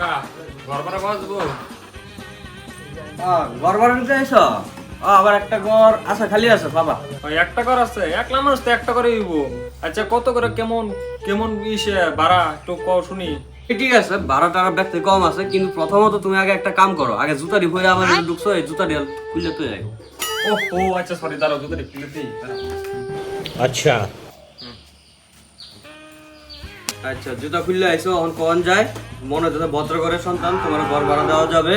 কাকা ঘর ভাড়া বাঁচবো। ঘর ভাড়া নিতে আইছো? আবার একটা ঘর আছে, খালি আছে বাবা। ওই একটা ঘর আছে, একলা মানুষ তো একটা করে দিব। আচ্ছা কত করে কেমন কেমন ইসে ভাড়া একটু কও শুনি। ঠিক আছে, ভাড়া টাড়া ব্যক্তি কম আছে, কিন্তু প্রথমত তুমি আগে একটা কাম করো, আগে জুতাটি ভরে আমার ঢুকছো, এই জুতাটি খুললে তো যাই। ও আচ্ছা সরি, দাঁড়াও জুতো খুলে দিই। अच्छा আচ্ছা জুতা খুললে আইছো, এখন কোন যায় মনে হচ্ছে ভদ্র ঘরের সন্তান, তোমার ঘর ভাড়া দেওয়া যাবে।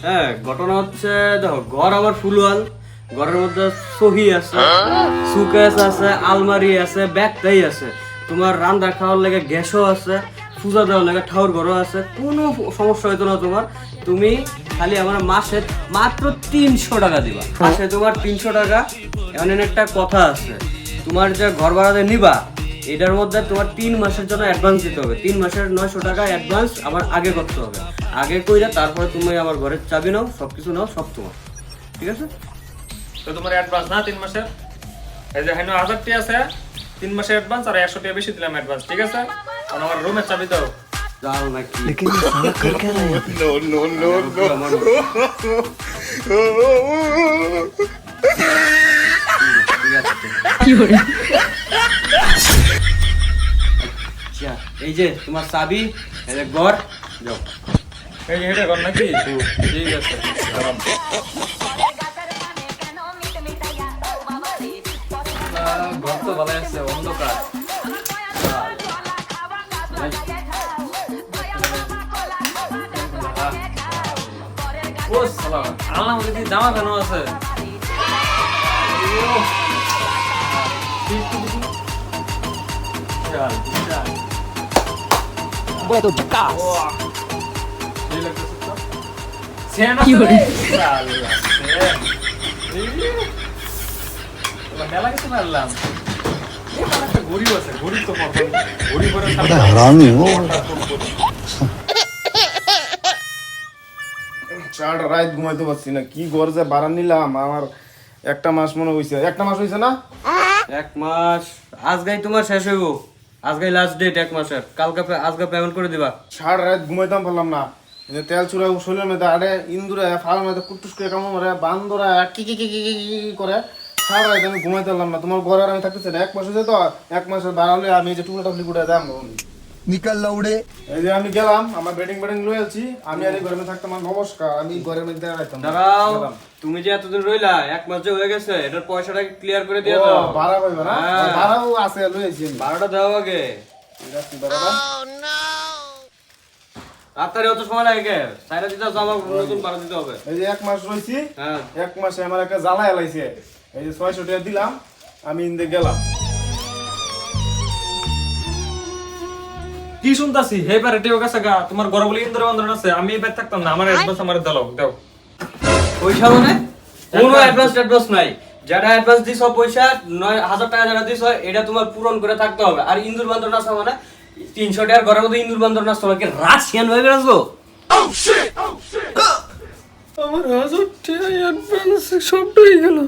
হ্যাঁ, ঘটনা হচ্ছে দেখো, ঘর আমার ফুলওয়াল, ঘরের মধ্যে সহি আছে, সুকেস আছে, আলমারি আছে, ব্যাগটাই আছে, তোমার রান্না খাওয়ার লেগে গ্যাসও আছে, পূজা দেওয়ার লেগে ঠাউর ঘরও আছে, কোনো সমস্যা হইতো না তোমার। তুমি খালি আমার মাসে মাত্র 300 টাকা দিবা, মাসে তোমার 300 টাকা। এমন একটা কথা আছে, তোমার যে ঘর ভাড়াতে নিবা এটার মধ্যে তোমার 3 মাসের জন্য অ্যাডভান্স দিতে হবে। 3 মাসের 900 টাকা অ্যাডভান্স আবার আগে করতে হবে। আগে কইরা তারপরে তুমি আমার ঘরের চাবি নাও, সবকিছু নাও, সব তোমার। ঠিক আছে? তো তোমার অ্যাডভান্স না 3 মাসের, এই যে হেন 1000 টাকা আছে, 3 মাসের অ্যাডভান্স আর 100 টাকা বেশি দিলাম অ্যাডভান্স। ঠিক আছে, আর আমার রুমের চাবি দাও। যাও নাকি? लेकिन ये साला कर क्या रहा है No, no, no, ঠিক আছে। আচ্ছা, এই যে তোমার চাবি, এই যে ঘর, যাও। এই যে এটা কর নাকি? ঠিক আছে, দাঁড়াও। ঘর তো ভালো আছে, অন্ধকার। ও সালা, আল্লাহ মধ্যে কি জামা কেন আছে? চল, চল। वो तो झकास এই লাগতেছে তো। সেন আছে রে? সালা, সেন। এবার মেলা কিছু মারলাম। এখানে একটা গরিব আছে, গরিব তো প্রথম। গরিব করে बड़ा हरामी हो। চার রাত ঘুমাইতে পারছি না, কি গরজে বাড়া নিলাম। আমার একটা মাস মনে হইছে, একটা মাস হইছে না? 1 মাস আজকেই তোমার শেষ হইব, আজকেই লাস্ট ডেট 1 মাসের। আজকে পেমেন্ট করে দিবা। সারা রাত ঘুমাইতাম পারলাম না। এই যে তেল চুরা শরীরের মধ্যে আরে ইন্দুরা ফাল মধ্যে কুটুস করে কামড় মারে, বান্দরা কি কি কি কি কি কি করে। সারা রাত আমি ঘুমাইতে পারলাম না। তোমার ঘরে আর আমি থাকতেছি না। 1 মাস হয়েছে তো, 1 মাসের বাড়ালে আমি এই যে টুকরা টুকলি করে দাম। निकल लौड़े এই যে আমি গেলাম, আমার বেডিং লয়ে আছি, আমি আর এই ঘরের মধ্যে থাকতাম। আমার নমস্কার, আমি ঘরের মধ্যে দাঁড়াইতাম। দাঁড়াও, গেলাম। তুমি যে এতদিন রইলা, 1 মাস যে হয়ে গেছে, এটার পয়সাটা ক্লিয়ার করে দিয়ে ও, দাও। ভাড়া পাইবা না? হ্যাঁ। ভাড়াও আছে, লয়ে আছি আমি। 12টা দাও আগে। ঠিক আছে, ভাড়াটা। তাড়াতাড়ি অত সময় লাগে কে? সাইরা দিতে হবে, আমার নতুন ভাড়া দিতে হবে। এই যে 1 মাস রইছি, হ্যাঁ, 1 মাসে আমার একটা জ্বালা এলাইছে। এই যে 600 টাকা দিলাম, আমি ইন্দে গেলাম। কি শুনতাছি? হে পারেটিও কাছে গা, তোমার ঘর বলি ইন্দ্র বন্ধন আছে, আমি এবার থাকতাম না। আমার অ্যাডভান্স আমার দাও, দাও। পয়সা মানে কোনো অ্যাডভান্স নাই। যেটা অ্যাডভান্স দিছো পয়সা 9000 টাকা যেটা দিছো এটা তোমার পূরণ করে থাকতে হবে। আর ইন্দুর বান্দর নাচ মানে 300 টাকার ঘরের মধ্যে ইন্দুর বান্দর নাচ তোমাকে রাশিয়ান হয়ে গেছো। আমার 1000 টাকা অ্যাডভান্স সবটাই গেল।